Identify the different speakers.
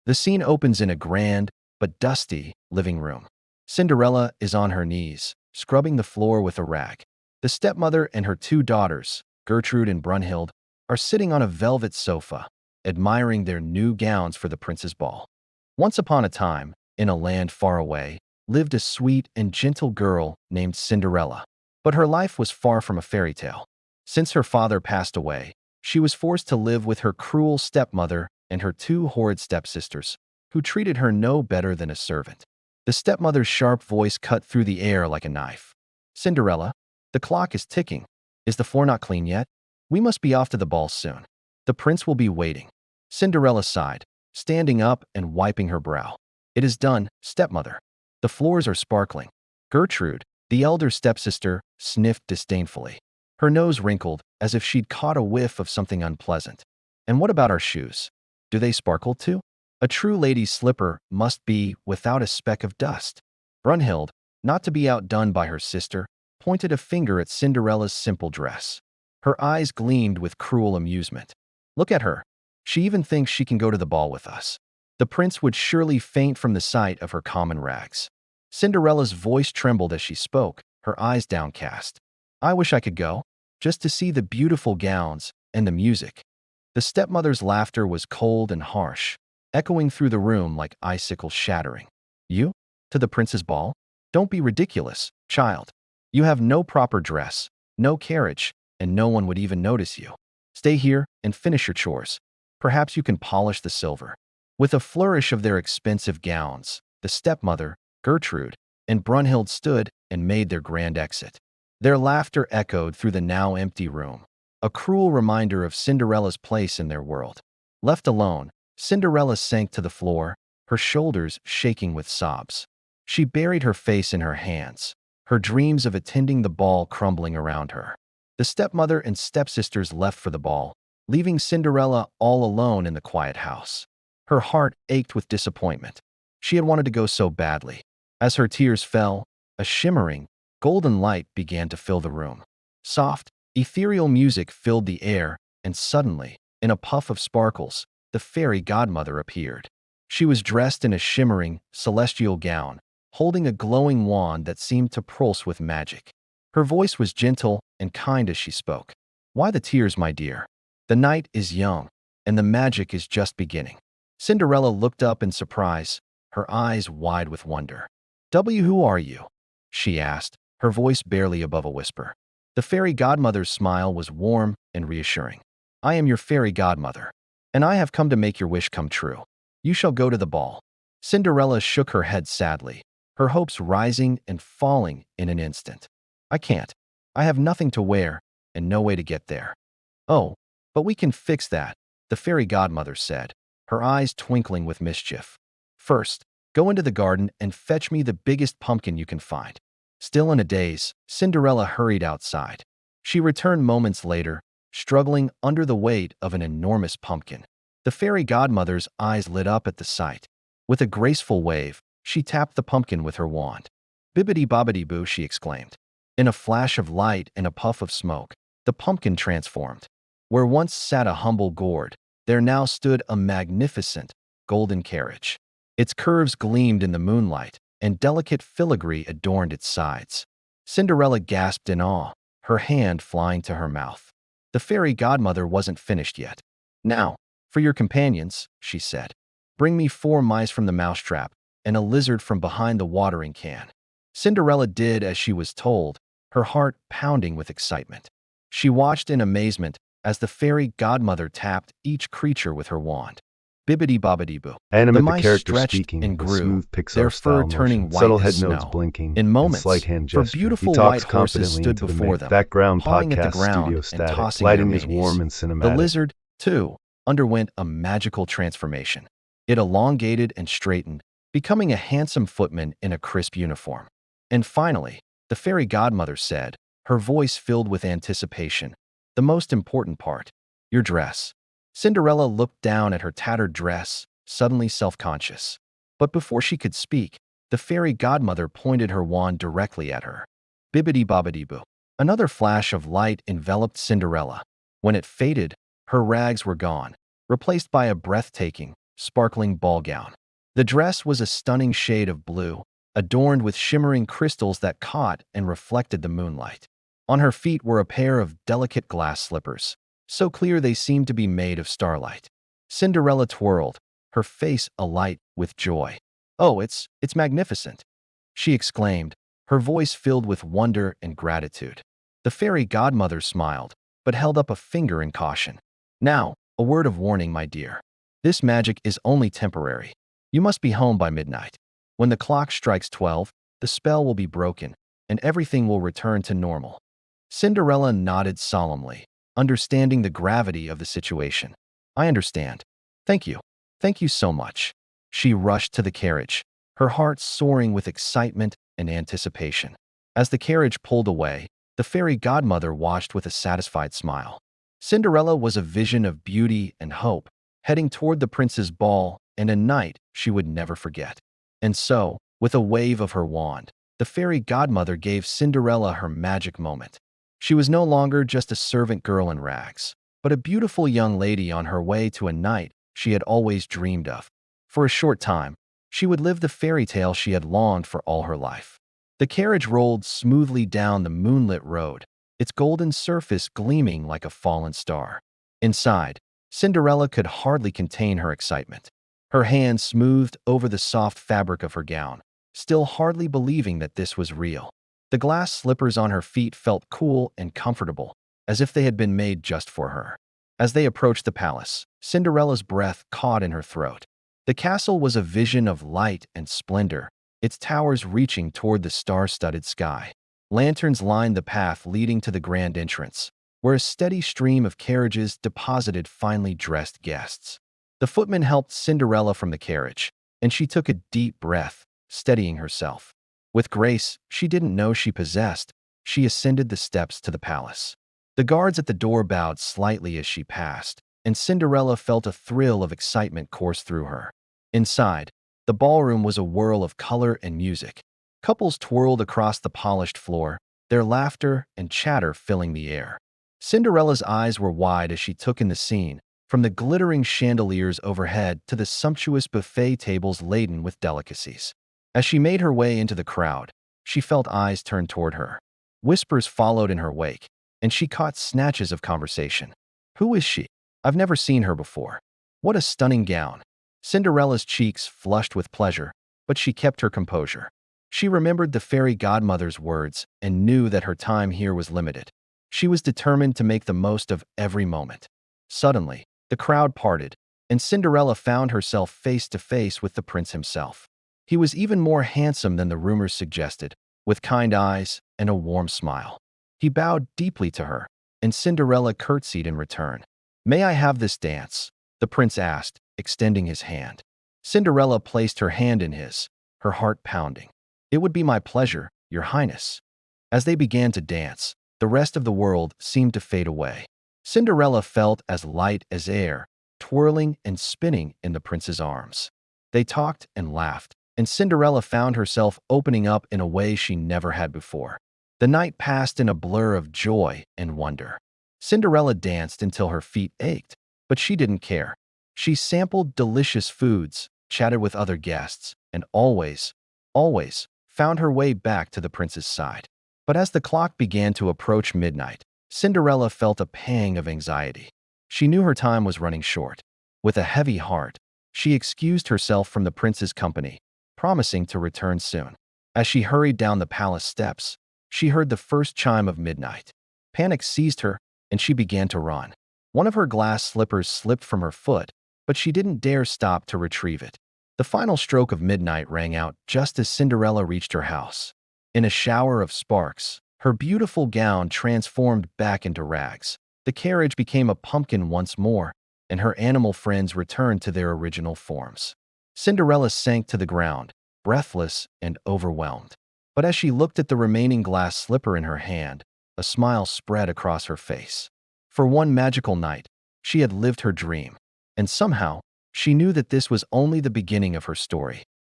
Speaker 1: The scene opens in a grand, but dusty, living room. Cinderella is on her knees, scrubbing the floor with a rag. The stepmother and her two daughters, Gertrude and Brunhild, are sitting on a velvet sofa, admiring their new gowns for the prince's ball. Once upon a time, in a land far away, lived a sweet and gentle girl named Cinderella. But her life was far from a fairy tale. Since her father passed away, she was forced to live with her cruel stepmother and her two horrid stepsisters, who treated her no better than a servant. The stepmother's sharp voice cut through the air like a knife. "Cinderella, the clock is ticking. Is the floor not clean yet? We must be off to the ball soon. The prince will be waiting." Cinderella sighed, standing up and wiping her brow. "It is done, stepmother. The floors are sparkling." Gertrude, the elder stepsister, sniffed disdainfully. Her nose wrinkled as if she'd caught a whiff of something unpleasant. "And what about our shoes? Do they sparkle too? A true lady's slipper must be without a speck of dust." Brunhild, not to be outdone by her sister, pointed a finger at Cinderella's simple dress. Her eyes gleamed with cruel amusement. "Look at her. She even thinks she can go to the ball with us. The prince would surely faint from the sight of her common rags." Cinderella's voice trembled as she spoke, her eyes downcast. "I wish I could go, just to see the beautiful gowns and the music." The stepmother's laughter was cold and harsh, echoing through the room like icicles shattering. "You? To the prince's ball? Don't be ridiculous, child. You have no proper dress, no carriage, and no one would even notice you. Stay here and finish your chores. Perhaps you can polish the silver." With a flourish of their expensive gowns, the stepmother, Gertrude, and Brunhild stood and made their grand exit. Their laughter echoed through the now empty room, a cruel reminder of Cinderella's place in their world. Left alone, Cinderella sank to the floor, her shoulders shaking with sobs. She buried her face in her hands, her dreams of attending the ball crumbling around her. The stepmother and stepsisters left for the ball, leaving Cinderella all alone in the quiet house. Her heart ached with disappointment. She had wanted to go so badly. As her tears fell, a shimmering, golden light began to fill the room. Soft, ethereal music filled the air, and suddenly, in a puff of sparkles, the fairy godmother appeared. She was dressed in a shimmering, celestial gown, holding a glowing wand that seemed to pulse with magic. Her voice was gentle and kind as she spoke. "Why the tears, my dear? The night is young, and the magic is just beginning." Cinderella looked up in surprise, her eyes wide with wonder. Who are you?" she asked, her voice barely above a whisper. The fairy godmother's smile was warm and reassuring. "I am your fairy godmother, and I have come to make your wish come true. You shall go to the ball." Cinderella shook her head sadly, her hopes rising and falling in an instant. "I can't. I have nothing to wear and no way to get there." "Oh, but we can fix that," the fairy godmother said, her eyes twinkling with mischief. "First, go into the garden and fetch me the biggest pumpkin you can find." Still in a daze, Cinderella hurried outside. She returned moments later, struggling under the weight of an enormous pumpkin. The fairy godmother's eyes lit up at the sight. With a graceful wave, she tapped the pumpkin with her wand. "Bibbidi-bobbidi-boo," she exclaimed. In a flash of light and a puff of smoke, the pumpkin transformed. Where once sat a humble gourd, there now stood a magnificent, golden carriage. Its curves gleamed in the moonlight, and delicate filigree adorned its sides. Cinderella gasped in awe, her hand flying to her mouth. The fairy godmother wasn't finished yet. "Now, for your companions," she said. "Bring me 4 mice from the mousetrap and a lizard from behind the watering can." Cinderella did as she was told, her heart pounding with excitement. She watched in amazement as the fairy godmother tapped each creature with her wand. Bibbidi-bobbidi-boo. The
Speaker 2: Animate the
Speaker 1: mice
Speaker 2: character
Speaker 1: stretched
Speaker 2: speaking
Speaker 1: and
Speaker 2: with
Speaker 1: grew,
Speaker 2: smooth
Speaker 1: their
Speaker 2: Pixar
Speaker 1: fur
Speaker 2: style
Speaker 1: turning
Speaker 2: motion,
Speaker 1: white
Speaker 2: subtle
Speaker 1: as
Speaker 2: head nodes
Speaker 1: snow.
Speaker 2: blinking,
Speaker 1: In
Speaker 2: and slight
Speaker 1: moments,
Speaker 2: hand
Speaker 1: for
Speaker 2: gesture. He
Speaker 1: beautiful
Speaker 2: talks
Speaker 1: white horses
Speaker 2: confidently
Speaker 1: stood
Speaker 2: into the
Speaker 1: before them,
Speaker 2: background
Speaker 1: pawing at the
Speaker 2: podcast studio
Speaker 1: ground and
Speaker 2: static.
Speaker 1: tossing their
Speaker 2: Lighting is
Speaker 1: manes.
Speaker 2: warm and
Speaker 1: The
Speaker 2: cinematic.
Speaker 1: lizard, too, underwent a magical transformation. It elongated and straightened, becoming a handsome footman in a crisp uniform. And finally, the fairy godmother said, her voice filled with anticipation, "The most important part, your dress." Cinderella looked down at her tattered dress, suddenly self-conscious. But before she could speak, the fairy godmother pointed her wand directly at her. Bibbidi-bobbidi-boo. Another flash of light enveloped Cinderella. When it faded, her rags were gone, replaced by a breathtaking, sparkling ball gown. The dress was a stunning shade of blue, adorned with shimmering crystals that caught and reflected the moonlight. On her feet were a pair of delicate glass slippers, so clear they seemed to be made of starlight. Cinderella twirled, her face alight with joy. "Oh, it's magnificent!" she exclaimed, her voice filled with wonder and gratitude. The fairy godmother smiled, but held up a finger in caution. "Now, a word of warning, my dear. This magic is only temporary. You must be home by midnight. When the clock strikes 12, the spell will be broken, and everything will return to normal." Cinderella nodded solemnly, understanding the gravity of the situation. "I understand. Thank you. Thank you so much." She rushed to the carriage, her heart soaring with excitement and anticipation. As the carriage pulled away, the fairy godmother watched with a satisfied smile. Cinderella was a vision of beauty and hope, heading toward the prince's ball and a night she would never forget. And so, with a wave of her wand, the fairy godmother gave Cinderella her magic moment. She was no longer just a servant girl in rags, but a beautiful young lady on her way to a night she had always dreamed of. For a short time, she would live the fairy tale she had longed for all her life. The carriage rolled smoothly down the moonlit road, its golden surface gleaming like a fallen star. Inside, Cinderella could hardly contain her excitement. Her hands smoothed over the soft fabric of her gown, still hardly believing that this was real. The glass slippers on her feet felt cool and comfortable, as if they had been made just for her. As they approached the palace, Cinderella's breath caught in her throat. The castle was a vision of light and splendor, its towers reaching toward the star-studded sky. Lanterns lined the path leading to the grand entrance, where a steady stream of carriages deposited finely dressed guests. The footman helped Cinderella from the carriage, and she took a deep breath, steadying herself. With grace she didn't know she possessed, she ascended the steps to the palace. The guards at the door bowed slightly as she passed, and Cinderella felt a thrill of excitement course through her. Inside, the ballroom was a whirl of color and music. Couples twirled across the polished floor, their laughter and chatter filling the air. Cinderella's eyes were wide as she took in the scene, from the glittering chandeliers overhead to the sumptuous buffet tables laden with delicacies. As she made her way into the crowd, she felt eyes turn toward her. Whispers followed in her wake, and she caught snatches of conversation. "Who is she? I've never seen her before. What a stunning gown." Cinderella's cheeks flushed with pleasure, but she kept her composure. She remembered the fairy godmother's words and knew that her time here was limited. She was determined to make the most of every moment. Suddenly, the crowd parted, and Cinderella found herself face to face with the prince himself. He was even more handsome than the rumors suggested, with kind eyes and a warm smile. He bowed deeply to her, and Cinderella curtsied in return. "May I have this dance?" the prince asked, extending his hand. Cinderella placed her hand in his, her heart pounding. "It would be my pleasure, Your Highness." As they began to dance, the rest of the world seemed to fade away. Cinderella felt as light as air, twirling and spinning in the prince's arms. They talked and laughed, and Cinderella found herself opening up in a way she never had before. The night passed in a blur of joy and wonder. Cinderella danced until her feet ached, but she didn't care. She sampled delicious foods, chatted with other guests, and always found her way back to the prince's side. But as the clock began to approach midnight, Cinderella felt a pang of anxiety. She knew her time was running short. With a heavy heart, she excused herself from the prince's company, promising to return soon. As she hurried down the palace steps, she heard the first chime of midnight. Panic seized her, and she began to run. One of her glass slippers slipped from her foot, but she didn't dare stop to retrieve it. The final stroke of midnight rang out just as Cinderella reached her house. In a shower of sparks, her beautiful gown transformed back into rags. The carriage became a pumpkin once more, and her animal friends returned to their original forms. Cinderella sank to the ground, breathless and overwhelmed. But as she looked at the remaining glass slipper in her hand, a smile spread across her face. For one magical night, she had lived her dream, and somehow, she knew that this was only the beginning of her story.